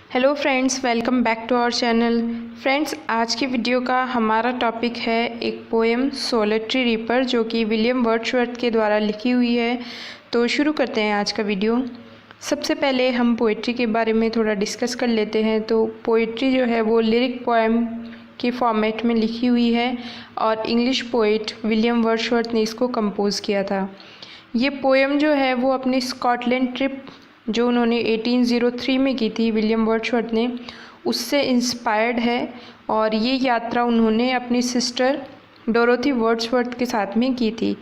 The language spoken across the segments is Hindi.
Hello friends, welcome back to our channel. Friends, आज की वीडियो का हमारा टॉपिक है एक पोएम सोलिटरी रीपर, जो कि विलियम वर्ड्सवर्थ के द्वारा लिखी हुई है। तो शुरू करते हैं आज का वीडियो। सबसे पहले हम पोइट्री के बारे में थोड़ा डिस्कस कर लेते हैं। तो पोइट्री जो है वो लिरिक पोएम के फॉर्मेट में लिखी हुई है और इंग्लिश पोइट विलियम वर्ड्सवर्थ ने इसको कंपोज़ किया था। ये पोएम जो है वो अपनी स्कॉटलैंड ट्रिप जो उन्होंने 1803 में की थी विलियम वर्ड्सवर्थ ने, उससे इंस्पायर्ड है। और ये यात्रा उन्होंने अपनी सिस्टर डोरोथी वर्ड्सवर्थ के साथ में की थी।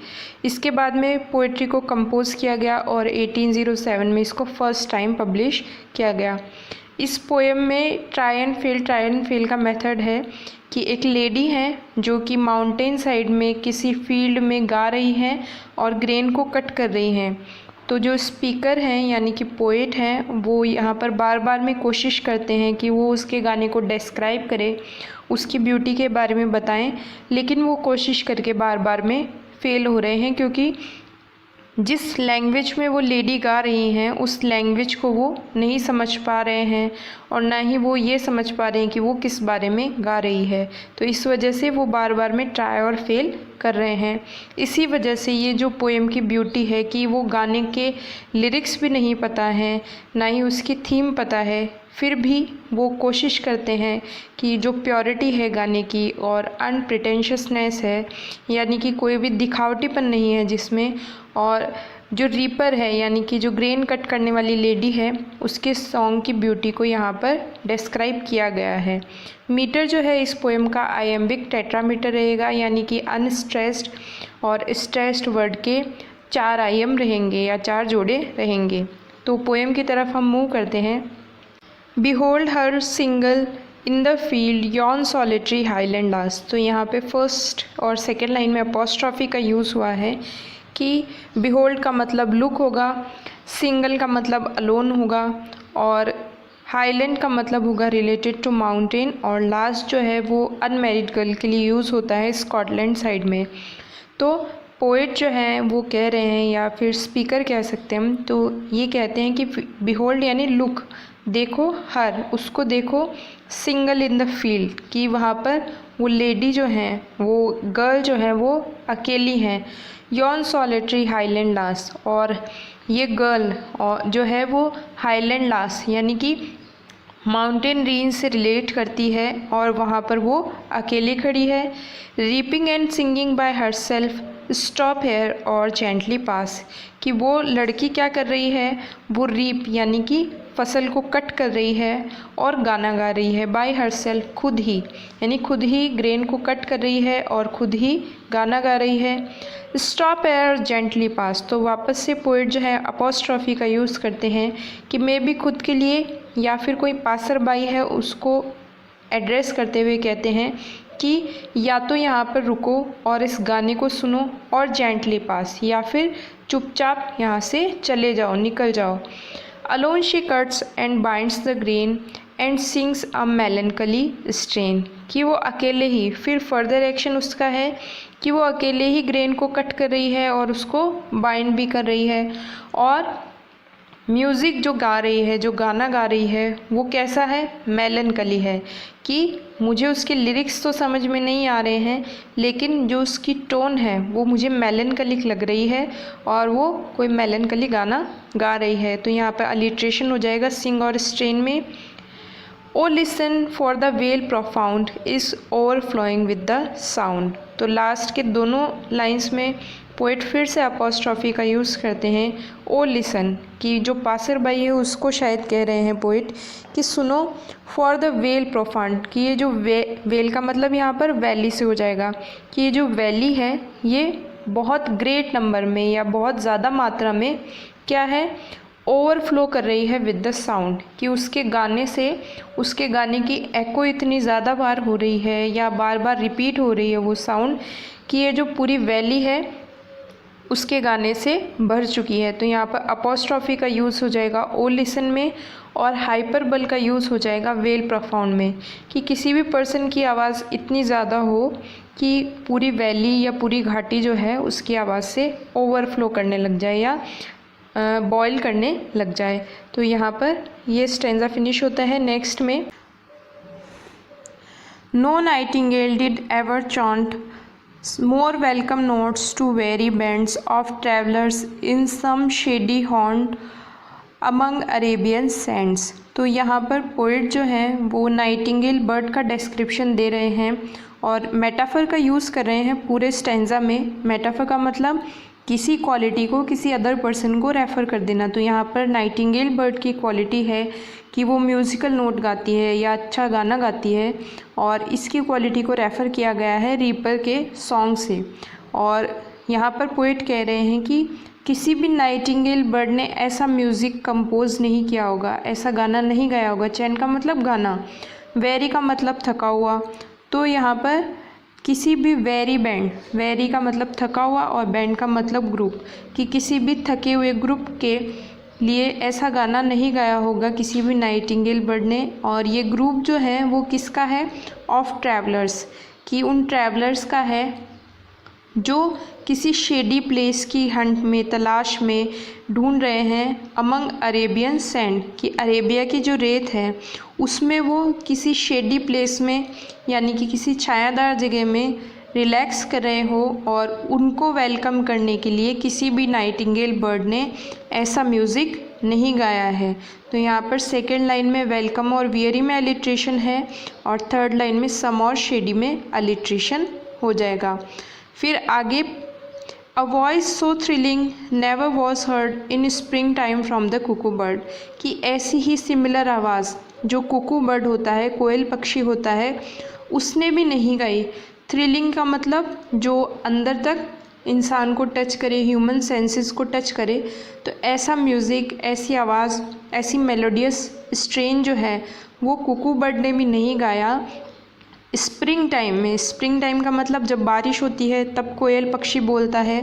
इसके बाद में पोइट्री को कंपोज़ किया गया और 1807 में इसको फर्स्ट टाइम पब्लिश किया गया। इस पोएम में ट्राई एंड फेल का मेथड है कि एक लेडी है जो कि माउंटेन साइड में किसी फील्ड में गा रही हैं और ग्रेन को कट कर रही हैं। तो जो स्पीकर हैं यानी कि पोएट हैं, वो यहाँ पर बार बार में कोशिश करते हैं कि वो उसके गाने को डिस्क्राइब करें, उसकी ब्यूटी के बारे में बताएं, लेकिन वो कोशिश करके बार बार में फेल हो रहे हैं, क्योंकि जिस लैंग्वेज में वो लेडी गा रही हैं उस लैंग्वेज को वो नहीं समझ पा रहे हैं और ना ही वो ये समझ पा रहे हैं कि वो किस बारे में गा रही है। तो इस वजह से वो बार बार में ट्राई और फेल कर रहे हैं। इसी वजह से ये जो पोएम की ब्यूटी है कि वो गाने के लिरिक्स भी नहीं पता हैं, ना ही उसकी थीम पता है, फिर भी वो कोशिश करते हैं कि जो प्योरिटी है गाने की और अनप्रिटेंशियसनेस है, यानी कि कोई भी दिखावटीपन नहीं है जिसमें, और जो रीपर है यानी कि जो ग्रेन कट करने वाली लेडी है उसके सॉन्ग की ब्यूटी को यहाँ पर डिस्क्राइब किया गया है। मीटर जो है इस पोएम का आयम्बिक टेट्रामीटर रहेगा, यानी कि अनस्ट्रेस्ड और स्ट्रेस्ड वर्ड के 4 आयाम रहेंगे या 4 जोड़े रहेंगे। तो पोएम की तरफ हम मूव करते हैं। Behold her single in the field yon solitary highland lass। तो यहाँ पे फर्स्ट और सेकेंड लाइन में अपॉस्ट्रॉफी का यूज़ हुआ है कि behold का मतलब लुक होगा, सिंगल का मतलब अलोन होगा और हाईलैंड का मतलब होगा रिलेटेड टू माउंटेन, और लास्ट जो है वो अनमैरिड गर्ल के लिए यूज़ होता है स्कॉटलैंड साइड में। तो पोएट जो हैं वो कह रहे हैं, या फिर स्पीकर कह सकते हैं हम, तो ये कहते हैं कि बिहोल्ड यानी लुक, देखो, हर उसको देखो, सिंगल इन द फील्ड कि वहाँ पर वो लेडी जो हैं, वो गर्ल जो है वो अकेली हैं। यॉन सॉलिटरी हाईलैंड लास, और ये गर्ल और जो है वो हाईलैंड लास यानी कि माउंटेन रेंज से रिलेट करती है और वहाँ पर वो अकेली खड़ी है। Reaping and singing by her self stop hair और जेंटली पास, कि वो लड़की क्या कर रही है, वो रीप यानी कि फसल को कट कर रही है और गाना गा रही है। बाय हर सेल्फ, खुद ही, यानी खुद ही ग्रेन को कट कर रही है और खुद ही गाना गा रही है। स्टॉप एयर जेंटली पास, तो वापस से पोइट जो है अपॉस्ट्रॉफी का यूज़ करते हैं कि मे भी खुद के लिए या फिर कोई पासर बाई है उसको एड्रेस करते हुए कहते हैं कि या तो यहाँ पर रुको और इस गाने को सुनो और जेंटली पास, या फिर चुपचाप यहाँ से चले जाओ, निकल जाओ। Alone she cuts and binds the grain and sings a मेलनकली strain, कि वो अकेले ही, फिर फर्दर एक्शन उसका है कि वो अकेले ही ग्रेन को कट कर रही है और उसको बाइंड भी कर रही है। और म्यूज़िक जो गा रही है, जो गाना गा रही है, वो कैसा है, मेलनकली है, कि मुझे उसके लिरिक्स तो समझ में नहीं आ रहे हैं, लेकिन जो उसकी टोन है वो मुझे मेलनकलिक लग रही है और वो कोई मेलनकली गाना गा रही है। तो यहाँ पर अलिट्रेशन हो जाएगा सिंग और स्ट्रेन में। O listen for the vale profound is overflowing with the sound, तो लास्ट के दोनों लाइंस में पोएट फिर से अपॉस्ट्रॉफी का यूज़ करते हैं। ओ लिसन, कि जो पासर बाई है उसको शायद कह रहे हैं पोएट कि सुनो, फॉर द वेल प्रोफाउंड, कि ये जो वेल का मतलब यहाँ पर वैली से हो जाएगा, कि ये जो वैली है ये बहुत ग्रेट नंबर में या बहुत ज़्यादा मात्रा में क्या है, ओवरफ्लो कर रही है विद द साउंड, कि उसके गाने से, उसके गाने की एको इतनी ज़्यादा बार हो रही है या बार बार रिपीट हो रही है वो साउंड, कि ये जो पूरी वैली है उसके गाने से भर चुकी है। तो यहाँ पर अपॉस्ट्रॉफी का यूज़ हो जाएगा ओ लिसन में और हाइपरबल का यूज़ हो जाएगा वेल प्रोफाउंड में, कि किसी भी पर्सन की आवाज़ इतनी ज़्यादा हो कि पूरी वैली या पूरी घाटी जो है उसकी आवाज़ से ओवरफ्लो करने लग जाए या बॉईल करने लग जाए। तो यहाँ पर ये स्टेंजा फिनिश होता है। नेक्स्ट में no nightingale did ever chant more welcome notes to weary bands of travelers in some shady haunt among Arabian sands। तो यहाँ पर पोइट जो हैं वो नाइटिंगेल बर्ड का डिस्क्रिप्शन दे रहे हैं और मेटाफर का यूज़ कर रहे हैं पूरे स्टेंजा में। मेटाफर का मतलब किसी क्वालिटी को किसी अदर पर्सन को रेफ़र कर देना। तो यहाँ पर नाइटिंगेल बर्ड की क्वालिटी है कि वो म्यूज़िकल नोट गाती है या अच्छा गाना गाती है, और इसकी क्वालिटी को रेफ़र किया गया है रीपर के सॉन्ग से। और यहाँ पर पोइट कह रहे हैं कि किसी भी नाइटिंगेल बर्ड ने ऐसा म्यूज़िक कंपोज नहीं किया होगा, ऐसा गाना नहीं गाया होगा। चैन का मतलब गाना, वेरी का मतलब थका हुआ। तो यहाँ पर किसी भी वेरी बैंड, वेरी का मतलब थका हुआ और बैंड का मतलब ग्रुप, कि किसी भी थके हुए ग्रुप के लिए ऐसा गाना नहीं गाया होगा किसी भी नाइटिंगेल बर्ड ने। और ये ग्रुप जो है वो किसका है? ऑफ ट्रैवलर्स, कि उन ट्रैवलर्स का है जो किसी शेडी प्लेस की हंट में, तलाश में ढूंढ रहे हैं अमंग अरेबियन सैंड, कि अरेबिया की जो रेत है उसमें वो किसी शेडी प्लेस में यानी कि किसी छायादार जगह में रिलैक्स कर रहे हो, और उनको वेलकम करने के लिए किसी भी नाइटिंगेल बर्ड ने ऐसा म्यूज़िक नहीं गाया है। तो यहाँ पर सेकेंड लाइन में वेलकम और वियरी में अलिट्रेशन है, और थर्ड लाइन में सम और शेडी में अलिट्रेशन हो जाएगा। फिर आगे a voice so thrilling never was heard in spring time from the Kuku bird, कि ऐसी ही सिमिलर आवाज़ जो कुकू बर्ड होता है, कोयल पक्षी होता है, उसने भी नहीं गाई। थ्रिलिंग का मतलब जो अंदर तक इंसान को टच करे, ह्यूमन सेंसेस को टच करे। तो ऐसा म्यूज़िक, ऐसी आवाज़, ऐसी मेलोडियस स्ट्रेन जो है वो कुकू बर्ड ने भी नहीं गाया स्प्रिंग टाइम में। स्प्रिंग टाइम का मतलब जब बारिश होती है तब कोयल पक्षी बोलता है,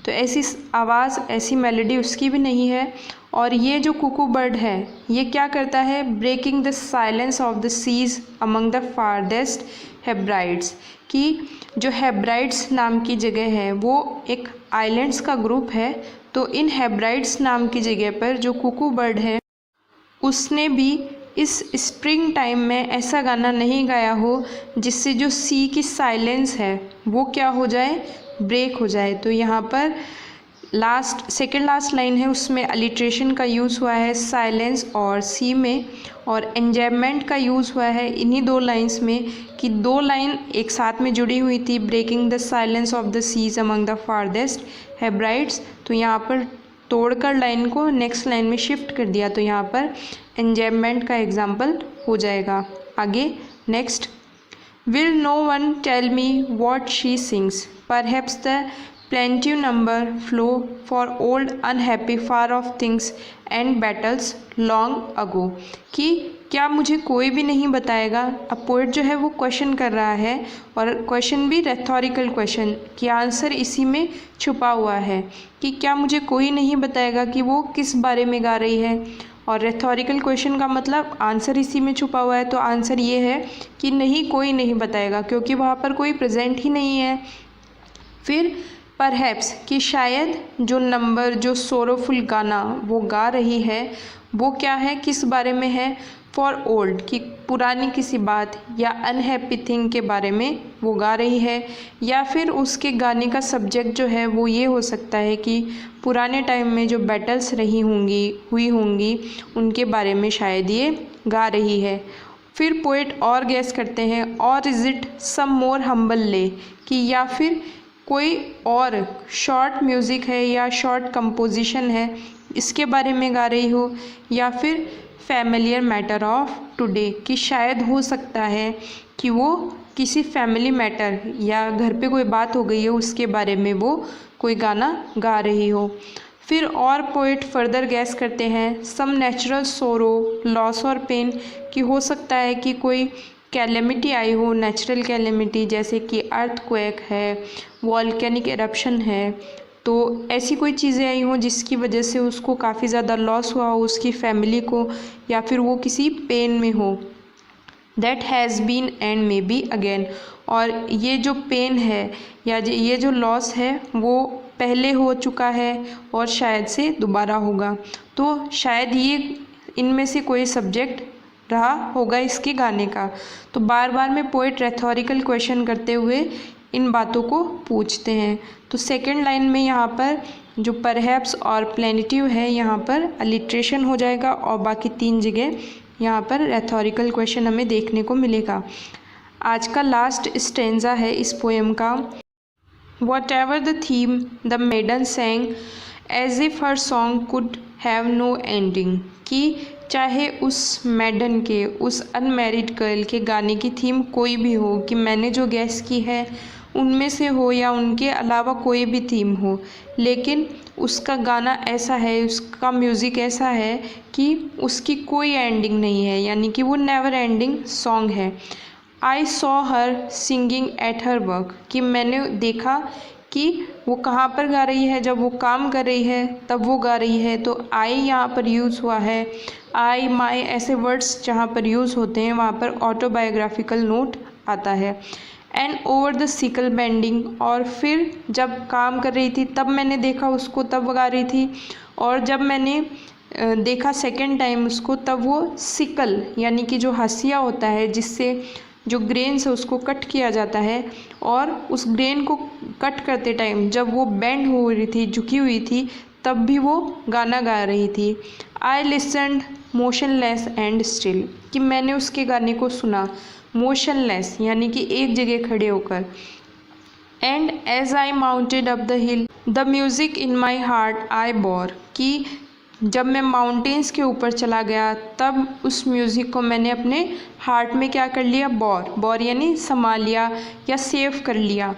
तो ऐसी आवाज़, ऐसी मेलोडी उसकी भी नहीं है। और ये जो कुकू बर्ड है ये क्या करता है? Breaking the silence of the seas among the farthest Hebrides, कि जो हेब्राइड्स नाम की जगह है वो एक आइलैंड्स का ग्रुप है। तो इन हेब्राइड्स नाम की जगह पर जो कुकू बर्ड है उसने भी इस स्प्रिंग टाइम में ऐसा गाना नहीं गाया हो जिससे जो सी की साइलेंस है वो क्या हो जाए? ब्रेक हो जाए। तो यहाँ पर सेकेंड लास्ट लाइन है, उसमें अलिट्रेशन का यूज़ हुआ है साइलेंस और सी में, और एंजॉयमेंट का यूज़ हुआ है इन्हीं दो लाइंस में, कि दो लाइन एक साथ में जुड़ी हुई थी, breaking the silence of the seas among the farthest Hebrides. तो यहाँ पर तोड़कर लाइन को नेक्स्ट लाइन में शिफ्ट कर दिया, तो यहाँ पर एंजॉयमेंट का एग्जाम्पल हो जाएगा। आगे next, will no one tell me what she sings, perhaps the plenty number flow for old unhappy far off things and battles long ago, कि क्या मुझे कोई भी नहीं बताएगा। अब पोइट जो है वो क्वेश्चन कर रहा है, और क्वेश्चन भी रेथोरिकल क्वेश्चन, कि आंसर इसी में छुपा हुआ है, कि क्या मुझे कोई नहीं बताएगा कि वो किस बारे में गा रही है। और रेथोरिकल क्वेश्चन का मतलब आंसर इसी में छुपा हुआ है, तो आंसर ये है कि नहीं, कोई नहीं बताएगा, क्योंकि वहाँ पर कोई प्रेजेंट ही नहीं है। फिर परहैप्स, कि शायद जो नंबर, जो सोरोफुल गाना वो गा रही है वो क्या है, किस बारे में है? फॉर ओल्ड, कि पुरानी किसी बात या अनहैप्पी थिंग के बारे में वो गा रही है, या फिर उसके गाने का सब्जेक्ट जो है वो ये हो सकता है कि पुराने टाइम में जो बैटल्स हुई होंगी उनके बारे में शायद ये गा रही है। फिर पोइट और गैस करते हैं, or is it some more humble lay, कि या फिर कोई और शॉर्ट म्यूज़िक है या शॉर्ट कंपोजिशन है इसके बारे में गा रही हो, या फिर फैमिलियर मैटर ऑफ टुडे, कि शायद हो सकता है कि वो किसी फैमिली मैटर या घर पे कोई बात हो गई है उसके बारे में वो कोई गाना गा रही हो। फिर और पोइट फर्दर गैस करते हैं, सम नेचुरल सोरो, लॉस और पेन, कि हो सकता है कि कोई कैलेमिटी आई हो, नेचुरल कैलेमिटी, जैसे कि अर्थक्वेक है, वॉल्केनिक एरप्शन है, तो ऐसी कोई चीज़ें आई हों जिसकी वजह से उसको काफ़ी ज़्यादा लॉस हुआ हो, उसकी फैमिली को, या फिर वो किसी पेन में हो। That has been and may be again. और ये जो पेन है या ये जो लॉस है वो पहले हो चुका है और शायद से दोबारा होगा। तो शायद ये इनमें से कोई सब्जेक्ट रहा होगा इसके गाने का। तो बार बार में पोइट रेथोरिकल क्वेश्चन करते हुए इन बातों को पूछते हैं। तो सेकंड लाइन में यहाँ पर जो परहैप्स और प्लेनेटिव है यहाँ पर अलिट्रेशन हो जाएगा और बाकी 3 जगह यहाँ पर रेथोरिकल क्वेश्चन हमें देखने को मिलेगा। आज का लास्ट स्टेंजा है इस पोएम का। Whatever the theme, the maiden sang as if her song could have no ending। कि चाहे उस मैडन के, उस अनमैरिड गर्ल के गाने की थीम कोई भी हो, कि मैंने जो गैस की है उनमें से हो या उनके अलावा कोई भी थीम हो, लेकिन उसका गाना ऐसा है, उसका म्यूज़िक ऐसा है कि उसकी कोई एंडिंग नहीं है, यानी कि वो नेवर एंडिंग सॉन्ग है। I saw her singing at her work. कि मैंने देखा कि वो कहाँ पर गा रही है, जब वो काम कर रही है तब वो गा रही है। तो आई यहाँ पर यूज़ हुआ है, आई माई ऐसे वर्ड्स जहाँ पर यूज़ होते हैं वहाँ पर ऑटोबायोग्राफिकल नोट आता है। And over the sickle bending, और फिर जब काम कर रही थी तब मैंने देखा उसको, तब गा रही थी। और जब मैंने देखा सेकेंड टाइम उसको, तब वो सिकल यानी कि जो हंसिया होता है जिससे जो ग्रेन्स है उसको कट किया जाता है, और उस ग्रेन को कट करते टाइम जब वो बेंड हो रही थी, झुकी हुई थी, तब भी वो गाना गा रही थी। आई लिसन्ड मोशनलेस एंड स्टिल। कि मैंने उसके गाने को सुना मोशनलेस यानी कि एक जगह खड़े होकर। And as I mounted up the hill the music in my heart I bore. कि जब मैं माउंटेन्स के ऊपर चला गया तब उस म्यूज़िक को मैंने अपने हार्ट में क्या कर लिया, बोर यानी संभाल लिया या सेव कर लिया।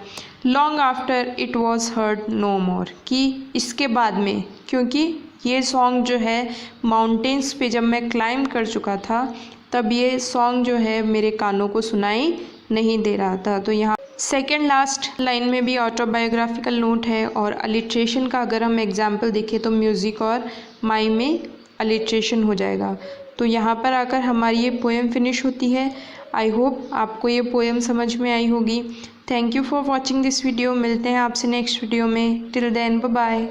Long after it was heard no more. कि इसके बाद में, क्योंकि ये सॉन्ग जो है माउंटेन्स पे जब मैं क्लाइंब कर चुका था तब ये सॉन्ग जो है मेरे कानों को सुनाई नहीं दे रहा था। तो यहाँ सेकेंड लास्ट लाइन में भी ऑटोबायोग्राफिकल नोट है। और अलिट्रेशन का अगर हम एग्जाम्पल देखें तो म्यूज़िक और माई में अलिट्रेशन हो जाएगा। तो यहाँ पर आकर हमारी ये पोएम फिनिश होती है। आई होप आपको ये पोएम समझ में आई होगी। Thank you for watching this video. मिलते हैं आपसे नेक्स्ट वीडियो में। Till then bye bye.